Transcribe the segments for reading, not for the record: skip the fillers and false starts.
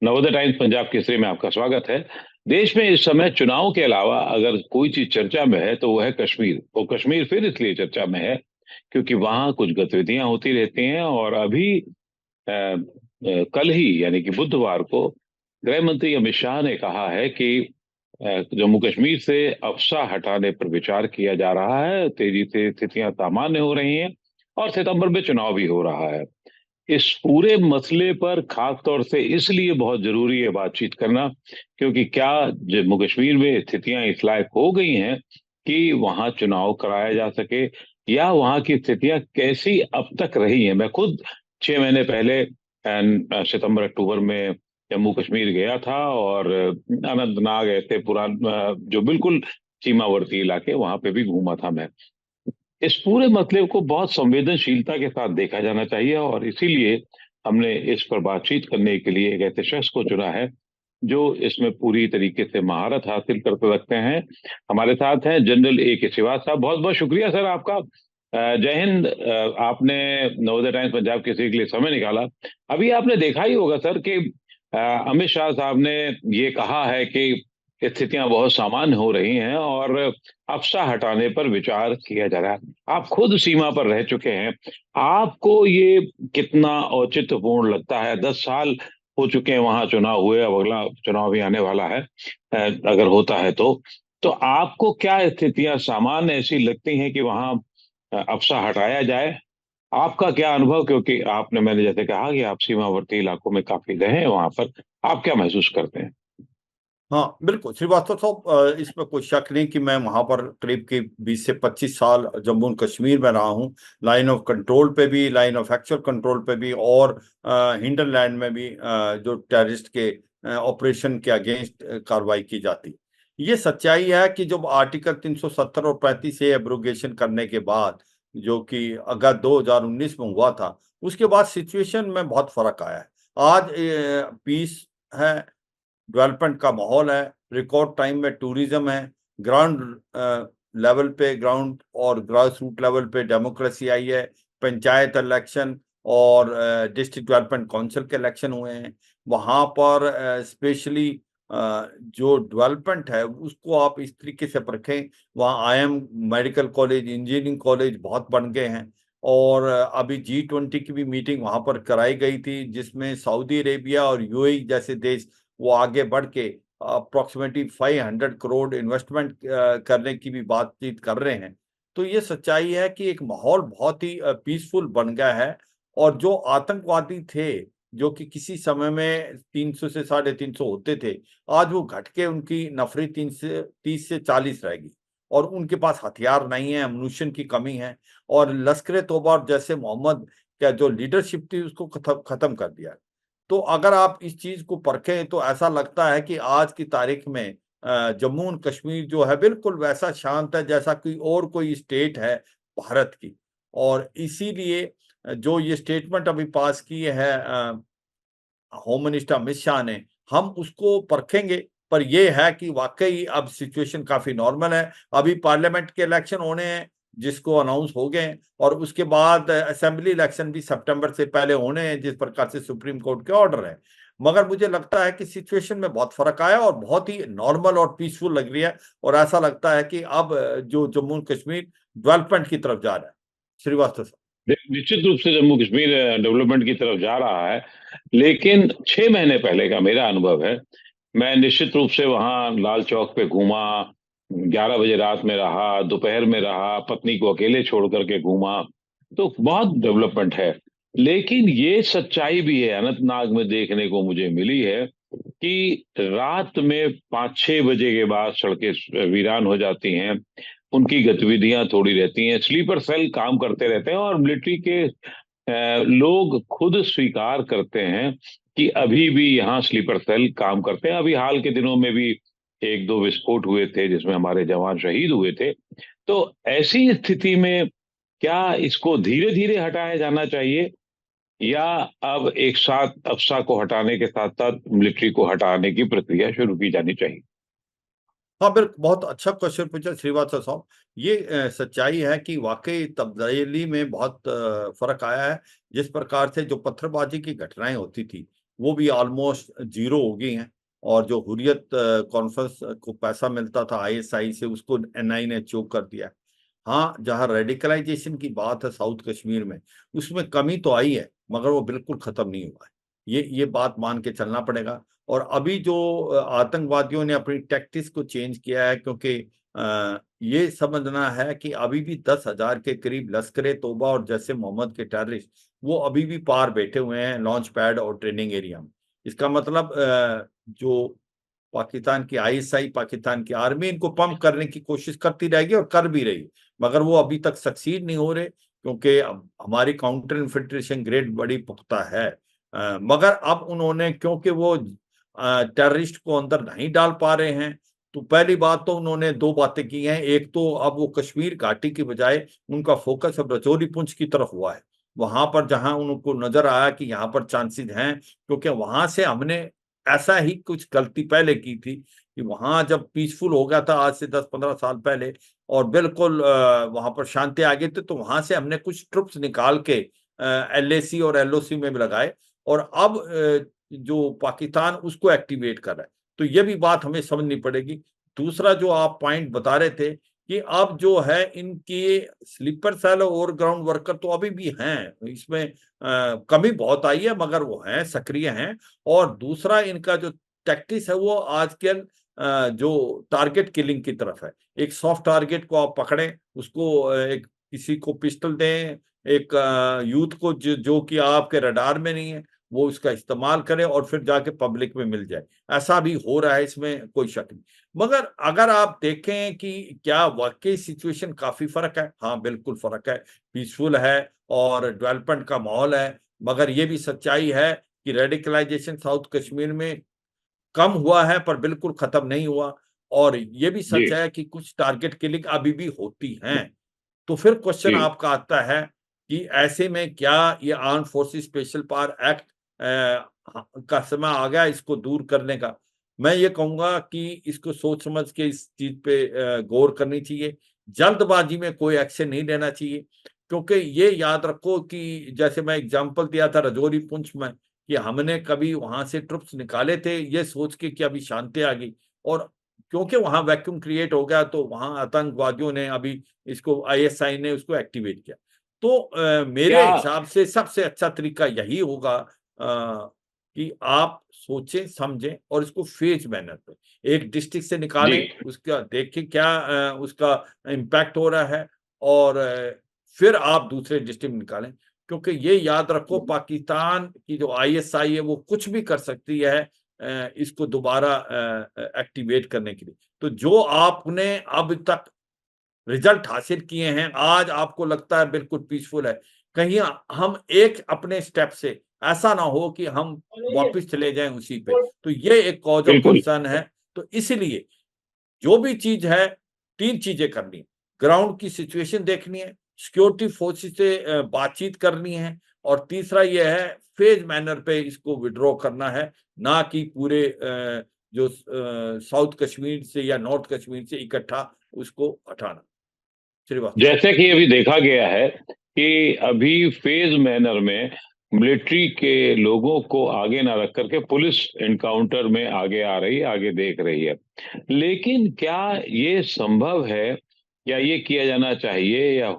Navodaya times Punjab Kesari में आपका स्वागत है। देश में इस समय चुनाव के अलावा अगर कोई चीज चर्चा में है तो वो है कश्मीर। और कश्मीर फिर इसलिए चर्चा में है क्योंकि वहां कुछ गतिविधियां होती रहती हैं। और अभी कल ही यानी कि बुधवार को गृह मंत्री अमित शाह ने कहा है कि जम्मू कश्मीर से अफवाह हटाने पर विचार किया जा रहा है। तेजी से स्थितियां सामान्य हो रही हैं और सितंबर में चुनाव भी हो रहा है। इस पूरे मसले पर खास तौर से इसलिए बहुत जरूरी है बातचीत करना क्योंकि क्या जम्मू कश्मीर में स्थितियां इस लायक हो गई हैं कि वहां चुनाव कराया जा सके, या वहां की स्थितियां कैसी अब तक रही हैं। मैं खुद 6 महीने पहले सितंबर अक्टूबर में जम्मू कश्मीर गया था और अनंतनाग ऐसे जो बिल्कुल सीमावर्ती इलाके वहां पे भी घूमा था मैं। इस पूरे मसले को बहुत संवेदनशीलता के साथ देखा जाना चाहिए और इसीलिए हमने इस पर बातचीत करने के लिए एक ऐसे शख्स को चुना है जो इसमें पूरी तरीके से महारत हासिल करते रखते हैं। हमारे साथ हैं जनरल ए के श्रीवास साहब। बहुत बहुत शुक्रिया सर आपका। जय हिंद। आपने नवोदय टाइम्स पंजाब केसरी के लिए समय निकाला। अभी आपने देखा ही होगा सर कि अमित शाह साहब ने ये कहा है कि स्थितियां बहुत सामान्य हो रही हैं और अफवाह हटाने पर विचार किया जा रहा है। आप खुद सीमा पर रह चुके हैं, आपको ये कितना औचित्यपूर्ण लगता है? 10 साल हो चुके हैं वहां चुनाव हुए, अब अगला चुनाव भी आने वाला है अगर होता है तो आपको क्या स्थितियां सामान्य ऐसी लगती हैं कि वहां अफवाह हटाया जाए? आपका क्या अनुभव, क्योंकि आपने, मैंने जैसे कहा कि आप सीमावर्ती इलाकों में काफी रहे हैं, वहां पर आप क्या महसूस करते हैं? हाँ, बिल्कुल श्रीवास्तव साहब, इसमें कोई शक नहीं कि मैं वहां पर करीब के 20 से 25 साल जम्मू एंड कश्मीर में रहा हूँ। लाइन ऑफ कंट्रोल पे भी, लाइन ऑफ एक्चुअल कंट्रोल पे भी, और हिंडरलैंड में भी जो टेररिस्ट के ऑपरेशन के अगेंस्ट कार्रवाई की जाती। ये सच्चाई है कि जब आर्टिकल 370 और 35 से एब्रोगेशन करने के बाद, जो कि अगस्त 2019 में हुआ था, उसके बाद सिचुएशन में बहुत फर्क आया है। आज पीस है, डेवलपमेंट का माहौल है, रिकॉर्ड टाइम में टूरिज्म है, ग्राउंड लेवल पे, ग्राउंड और ग्रास रूट लेवल पे डेमोक्रेसी आई है, पंचायत इलेक्शन और डिस्ट्रिक्ट डेवलपमेंट काउंसिल के इलेक्शन हुए हैं। वहाँ पर स्पेशली जो डेवलपमेंट है उसको आप इस तरीके से परखें। वहाँ IIM, medical college, engineering college बहुत बन गए हैं। और अभी G20 की भी मीटिंग वहाँ पर कराई गई थी, जिसमें सऊदी अरेबिया और यूएई जैसे देश वो आगे बढ़ के अप्रोक्सीमेटली 500 करोड़ इन्वेस्टमेंट करने की भी बातचीत कर रहे हैं। तो ये सच्चाई है कि एक माहौल बहुत ही पीसफुल बन गया है। और जो आतंकवादी थे, जो कि किसी समय में 300 से 350 होते थे, आज वो घट के उनकी नफरी 30 से 40 रहेगी। और उनके पास हथियार नहीं है, अम्यूनिशन की कमी है। और लश्कर ए तौबा जैसे मोहम्मद का जो लीडरशिप थी उसको खत्म कर दिया। तो अगर आप इस चीज को परखें तो ऐसा लगता है कि आज की तारीख में जम्मू एंड कश्मीर जो है बिल्कुल वैसा शांत है जैसा कोई और कोई स्टेट है भारत की। और इसीलिए जो ये स्टेटमेंट अभी पास की है होम मिनिस्टर अमित शाह ने, हम उसको परखेंगे। पर ये है कि वाकई अब सिचुएशन काफी नॉर्मल है। अभी पार्लियामेंट के इलेक्शन होने हैं, जिसको अनाउंस हो गए हैं, और उसके बाद असेंबली इलेक्शन भी सितंबर से पहले होने हैं, जिस प्रकार से सुप्रीम कोर्ट के ऑर्डर है। मगर मुझे लगता है कि सिचुएशन में बहुत फर्क आया और बहुत ही नॉर्मल और पीसफुल लग रही है। और ऐसा लगता है कि अब जो जम्मू एंड कश्मीर डेवलपमेंट की तरफ जा रहा है। श्रीवास्तव साहब। निश्चित रूप से जम्मू कश्मीर डेवलपमेंट की तरफ जा रहा है, लेकिन 6 महीने पहले का मेरा अनुभव है। मैं निश्चित रूप से वहां लाल चौक पे घूमा, 11 बजे रात में रहा, दोपहर में रहा, पत्नी को अकेले छोड़ करके घूमा, तो बहुत डेवलपमेंट है। लेकिन ये सच्चाई भी है, अनंतनाग में देखने को मुझे मिली है कि रात में 5-6 बजे के बाद सड़कें वीरान हो जाती हैं। उनकी गतिविधियां थोड़ी रहती हैं, स्लीपर सेल काम करते रहते हैं और मिलिट्री के लोग खुद स्वीकार करते हैं कि अभी भी यहाँ स्लीपर सेल काम करते हैं। अभी हाल के दिनों में भी 1-2 विस्फोट हुए थे जिसमें हमारे जवान शहीद हुए थे। तो ऐसी स्थिति में क्या इसको धीरे धीरे हटाया जाना चाहिए, या अब एक साथ अफसा को हटाने के साथ साथ मिलिट्री को हटाने की प्रक्रिया शुरू की जानी चाहिए? हाँ, बिल्कुल, बहुत अच्छा क्वेश्चन पूछा श्रीवास्तव साहब। ये सच्चाई है कि वाकई तब्दीली में बहुत फर्क आया है। जिस प्रकार से जो पत्थरबाजी की घटनाएं होती थी, वो भी ऑलमोस्ट जीरो हो गई हैं। और जो हुर्रियत कॉन्फ्रेंस को पैसा मिलता था आईएसआई से, उसको एनआई ने चोक कर दिया। हाँ, जहाँ रेडिकलाइजेशन की बात है साउथ कश्मीर में, उसमें कमी तो आई है, मगर वो बिल्कुल खत्म नहीं हुआ है। ये बात मान के चलना पड़ेगा। और अभी जो आतंकवादियों ने अपनी टैक्टिक्स को चेंज किया है, क्योंकि ये समझना है कि अभी भी 10,000 के करीब लश्कर तोबा और जैसे मोहम्मद के टेररिस्ट वो अभी भी पार बैठे हुए हैं लॉन्च पैड और ट्रेनिंग एरिया में। इसका मतलब जो पाकिस्तान की आईएसआई, पाकिस्तान की आर्मी इनको पंप करने की कोशिश करती रहेगी और कर भी रही, मगर वो अभी तक सक्सीड नहीं हो रहे, क्योंकि अब हमारी काउंटर इन्फिल्ट्रेशन ग्रेड बड़ी पुख्ता है। मगर अब उन्होंने, क्योंकि वो टेररिस्ट को अंदर नहीं डाल पा रहे हैं, तो पहली बात तो उन्होंने दो बातें की हैं। एक तो अब वो कश्मीर घाटी की बजाय उनका फोकस अब रजौरी पुंछ की तरफ हुआ है, वहां पर जहां उनको नजर आया कि यहाँ पर चांसेस हैं, क्योंकि वहां से हमने ऐसा ही कुछ गलती पहले की थी कि वहां जब पीसफुल हो गया था आज से 10-15 साल पहले, और बिल्कुल वहां पर शांति आ गई थी, तो वहां से हमने कुछ ट्रुप्स निकाल के एलएसी और एलओसी में भी लगाए, और अब जो पाकिस्तान उसको एक्टिवेट कर रहा है। तो ये भी बात हमें समझनी पड़ेगी। दूसरा जो आप पॉइंट बता रहे थे कि अब जो है इनकी स्लीपर सेल और ग्राउंड वर्कर तो अभी भी हैं, इसमें कमी बहुत आई है, मगर वो हैं, सक्रिय हैं। और दूसरा इनका जो टैक्टिस है वो आजकल जो टारगेट किलिंग की तरफ है। एक सॉफ्ट टारगेट को आप पकड़ें, उसको एक किसी को पिस्टल दें, एक यूथ को जो कि आपके रडार में नहीं है, वो उसका इस्तेमाल करें और फिर जाके पब्लिक में मिल जाए। ऐसा भी हो रहा है, इसमें कोई शक नहीं। मगर अगर आप देखें कि क्या वाकई सिचुएशन काफ़ी फ़र्क है? हाँ, बिल्कुल फ़र्क है। पीसफुल है और डेवलपमेंट का माहौल है, मगर ये भी सच्चाई है कि रेडिकलाइजेशन साउथ कश्मीर में कम हुआ है, पर बिल्कुल खत्म नहीं हुआ। और ये भी जी, सच है कि कुछ टारगेट किलिंग अभी भी होती हैं। तो फिर क्वेश्चन जी, आपका आता है कि ऐसे में क्या ये armed forces special power act का समय आ गया इसको दूर करने का? मैं ये कहूँगा कि इसको सोच समझ के इस चीज़ पे गौर करनी चाहिए। जल्दबाजी में कोई एक्शन नहीं लेना चाहिए, क्योंकि ये याद रखो कि जैसे मैं एग्ज़ाम्पल दिया था रजौरी पुंछ में, कि हमने कभी वहाँ से ट्रुप्स निकाले थे ये सोच के कि अभी शांति आ गई, और क्योंकि वहाँ वैक्यूम क्रिएट हो गया, तो वहाँ आतंकवादियों ने अभी इसको आईएसआई ने उसको एक्टिवेट किया। तो क्या मेरे हिसाब से सबसे अच्छा तरीका यही होगा कि आप सोचें, समझें और इसको फेज मैनर पे एक डिस्ट्रिक्ट से जी, निकालें, उसका देखें क्या उसका इम्पैक्ट हो रहा है, और फिर आप दूसरे डिस्ट्रिक्ट निकालें। क्योंकि ये याद रखो, पाकिस्तान की जो आईएसआई है वो कुछ भी कर सकती है इसको दोबारा एक्टिवेट करने के लिए। तो जो आपने अब तक रिजल्ट हासिल किए हैं, आज आपको लगता है बिल्कुल पीसफुल है। कहीं हम एक अपने स्टेप से ऐसा ना हो कि हम वापस चले जाएँ उसी पे। तो ये एक कॉज़ ऑफ बिल्कुल, कंसर्न है। तो इसलिए जो भी चीज़ है, 3 चीज़ें करनी है। ग्राउंड की सिचुएशन देखनी है, सिक्योरिटी फोर्सेस से बातचीत करनी है, और तीसरा ये है फेज़ मैनर पे इसको विथड्रॉ करना है, ना कि पूरे जो साउथ कश्मीर से या नॉर्थ कश्मीर से इकट्ठा उसको हटाना। श्रीवास्तव साहब। जैसे कि अभी देखा गया है कि अभी फेज मैनर में मिलिट्री के लोगों को आगे ना रख करके पुलिस एनकाउंटर में आगे आ रही है, आगे देख रही है। लेकिन क्या ये संभव है या ये किया जाना चाहिए, या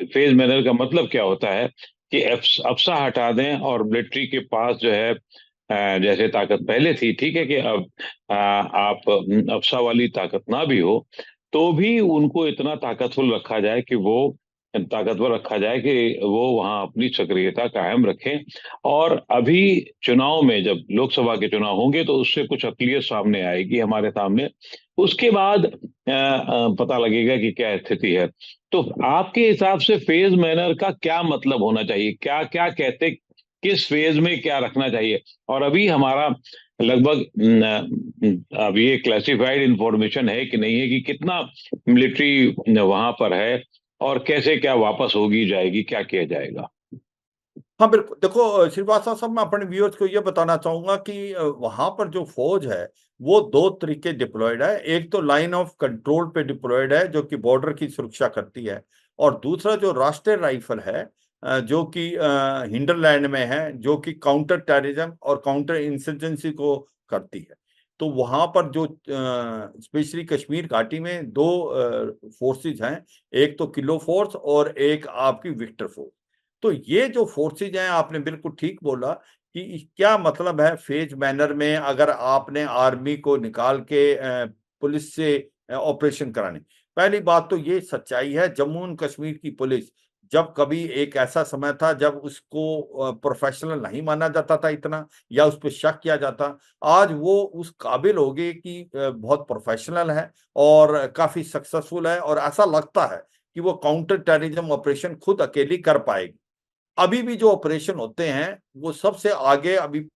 फेज मैनर का मतलब क्या होता है कि अफसा हटा दें और मिलिट्री के पास जो है जैसे ताकत पहले थी, ठीक है कि अब आप अफसा वाली ताकत ना भी हो तो भी उनको इतना ताकतवर रखा जाए कि वो वहां अपनी सक्रियता कायम रखें। और अभी चुनाव में जब लोकसभा के चुनाव होंगे तो उससे कुछ अकलियत सामने आएगी हमारे सामने। उसके बाद पता लगेगा कि क्या स्थिति है। तो आपके हिसाब से फेज मैनर का क्या मतलब होना चाहिए? क्या क्या कहते, किस फेज में क्या रखना चाहिए? और अभी हमारा लगभग अब ये क्लासिफाइड इंफॉर्मेशन है कि नहीं है कि कितना मिलिट्री वहां पर है और कैसे क्या वापस होगी जाएगी, क्या किया जाएगा? हाँ, बिल्कुल। देखो श्रीवास्तव साहब, मैं अपने व्यूअर्स को ये बताना चाहूँगा कि वहाँ पर जो फ़ौज है, वो 2 तरीके डिप्लॉयड है। एक तो लाइन ऑफ कंट्रोल पे डिप्लॉयड है, जो कि बॉर्डर की सुरक्षा करती है, और दूसरा जो राष्ट्रीय राइफ़ल है, जो कि हिंडरलैंड में है, जो कि काउंटर टेररिज्म और काउंटर इंसर्जेंसी को करती है। तो वहां पर जो स्पेशली कश्मीर घाटी में दो फोर्सेज हैं, एक तो किलो फोर्स और एक आपकी विक्टर फोर्स। तो ये जो फोर्सेज हैं, आपने बिल्कुल ठीक बोला कि क्या मतलब है फेज मैनर में अगर आपने आर्मी को निकाल के पुलिस से ऑपरेशन कराने। पहली बात तो ये सच्चाई है, जम्मू एंड कश्मीर की पुलिस जब कभी एक ऐसा समय था जब उसको प्रोफेशनल नहीं माना जाता था इतना, या उस पे शक किया जाता। आज वो उस काबिल हो गए कि बहुत प्रोफेशनल है और काफ़ी सक्सेसफुल है, और ऐसा लगता है कि वो काउंटर टेररिज्म ऑपरेशन खुद अकेली कर पाएगी। अभी भी जो ऑपरेशन होते हैं, वो सबसे आगे अभी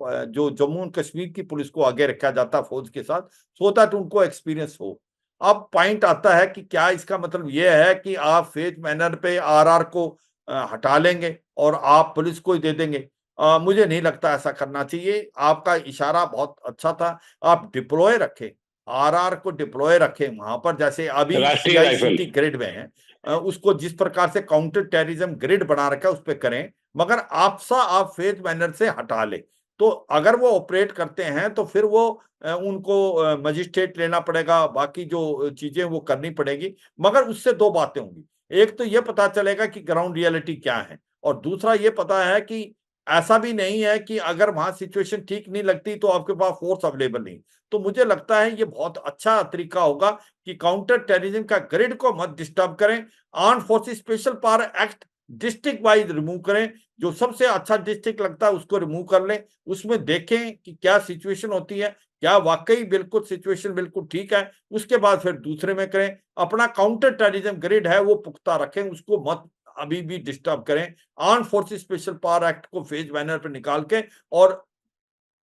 जो जम्मू एंड कश्मीर की पुलिस को आगे रखा जाता है फ़ौज के साथ, सो दैट उनको एक्सपीरियंस हो। अब पॉइंट आता है कि क्या इसका मतलब ये है कि आप फेज मैनर पे आरआर को हटा लेंगे और आप पुलिस को ही दे देंगे? मुझे नहीं लगता ऐसा करना चाहिए। आपका इशारा बहुत अच्छा था, आप डिप्लॉय रखें, आरआर को डिप्लॉय रखें वहाँ पर, जैसे अभी राष्ट्रीय राइफल। सीआईसीटी ग्रिड में है। उसको जिस प्रकार से काउंटर टेररिज्म ग्रिड बना रखा है, उस पे करें, मगर आप फेज मैनर से हटा लें। तो अगर वो ऑपरेट करते हैं तो फिर वो उनको मजिस्ट्रेट लेना पड़ेगा, बाकी जो चीज़ें वो करनी पड़ेगी। मगर उससे 2 बातें होंगी। एक तो ये पता चलेगा कि ग्राउंड रियलिटी क्या है, और दूसरा ये पता है कि ऐसा भी नहीं है कि अगर वहाँ सिचुएशन ठीक नहीं लगती तो आपके पास फ़ोर्स अवेलेबल नहीं। तो मुझे लगता है ये बहुत अच्छा तरीका होगा कि काउंटर टेररिज्म का ग्रिड को मत डिस्टर्ब करें। Armed forces special power act district wise remove करें। जो सबसे अच्छा डिस्ट्रिक्ट लगता है उसको रिमूव कर लें। उसमें देखें कि क्या सिचुएशन होती है, क्या वाक़ई बिल्कुल सिचुएशन बिल्कुल ठीक है, उसके बाद फिर दूसरे में करें। अपना काउंटर टेररिज्म ग्रिड है वो पुख्ता रखें, उसको मत अभी भी डिस्टर्ब करें। Armed forces special power act को फेज मैनर पे निकाल के और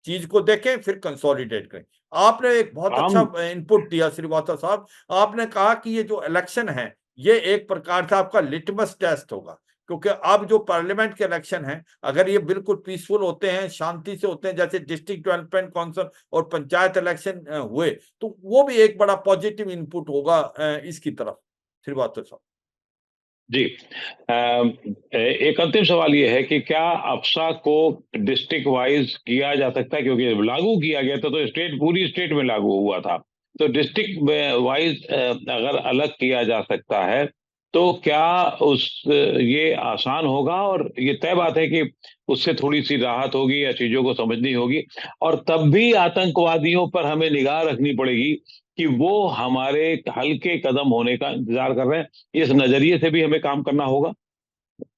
चीज़ को देखें, फिर कंसोलिडेट करें। आपने एक बहुत अच्छा आम इनपुट दिया श्रीवास्तव साहब। आपने कहा कि ये जो इलेक्शन है, ये एक प्रकार से आपका लिटमस टेस्ट होगा। क्योंकि अब जो पार्लियामेंट के इलेक्शन हैं, अगर ये बिल्कुल पीसफुल होते हैं, शांति से होते हैं, जैसे डिस्ट्रिक्ट डेवलपमेंट काउंसिल और पंचायत इलेक्शन हुए, तो वो भी एक बड़ा पॉजिटिव इनपुट होगा इसकी तरफ। श्रीवास्तव साहब। जी। एक अंतिम सवाल ये है कि क्या अफसा को डिस्ट्रिक्ट वाइज किया जा सकता है, क्योंकि लागू किया गया था तो स्टेट, पूरी स्टेट में लागू हुआ था, तो डिस्ट्रिक्ट वाइज अगर अलग किया जा सकता है तो क्या उस ये आसान होगा, और ये तय बात है कि उससे थोड़ी सी राहत होगी या चीजों को समझनी होगी, और तब भी आतंकवादियों पर हमें निगाह रखनी पड़ेगी कि वो हमारे हल्के कदम होने का इंतजार कर रहे हैं, इस नजरिए से भी हमें काम करना होगा।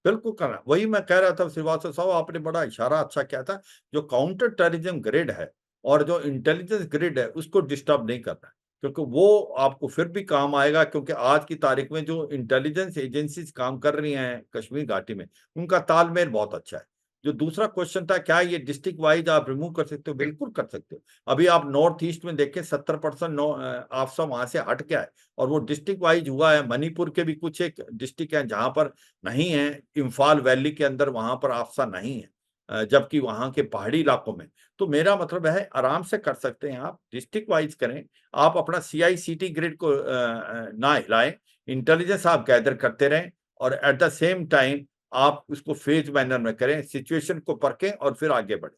बिल्कुल करना, वही मैं कह रहा था श्रीवास्तव साहब, आपने बड़ा इशारा अच्छा किया था। जो काउंटर टेररिज्म ग्रिड है और जो इंटेलिजेंस ग्रिड है, उसको डिस्टर्ब नहीं करना है, क्योंकि वो आपको फिर भी काम आएगा। क्योंकि आज की तारीख में जो इंटेलिजेंस एजेंसीज काम कर रही हैं कश्मीर घाटी में, उनका तालमेल बहुत अच्छा है। जो दूसरा क्वेश्चन था, क्या ये डिस्ट्रिक्ट वाइज आप रिमूव कर सकते हो? बिल्कुल कर सकते हो। अभी आप नॉर्थ ईस्ट में देखें, 70% आपसा वहां से हट गया है, और वो डिस्ट्रिक्ट वाइज हुआ है। मणिपुर के भी कुछ एक डिस्ट्रिक्ट हैं जहां पर नहीं है, इम्फाल वैली के अंदर वहां पर आफसा नहीं है, जबकि वहां के पहाड़ी इलाकों में। तो मेरा मतलब है, आराम से कर सकते हैं आप, डिस्ट्रिक्ट वाइज करें। आप अपना सीआईसीटी ग्रिड को ना हिलाएं, इंटेलिजेंस आप गैदर करते रहें, और एट द सेम टाइम आप उसको फेज मैनर में करें, सिचुएशन को परखें और फिर आगे बढ़ें।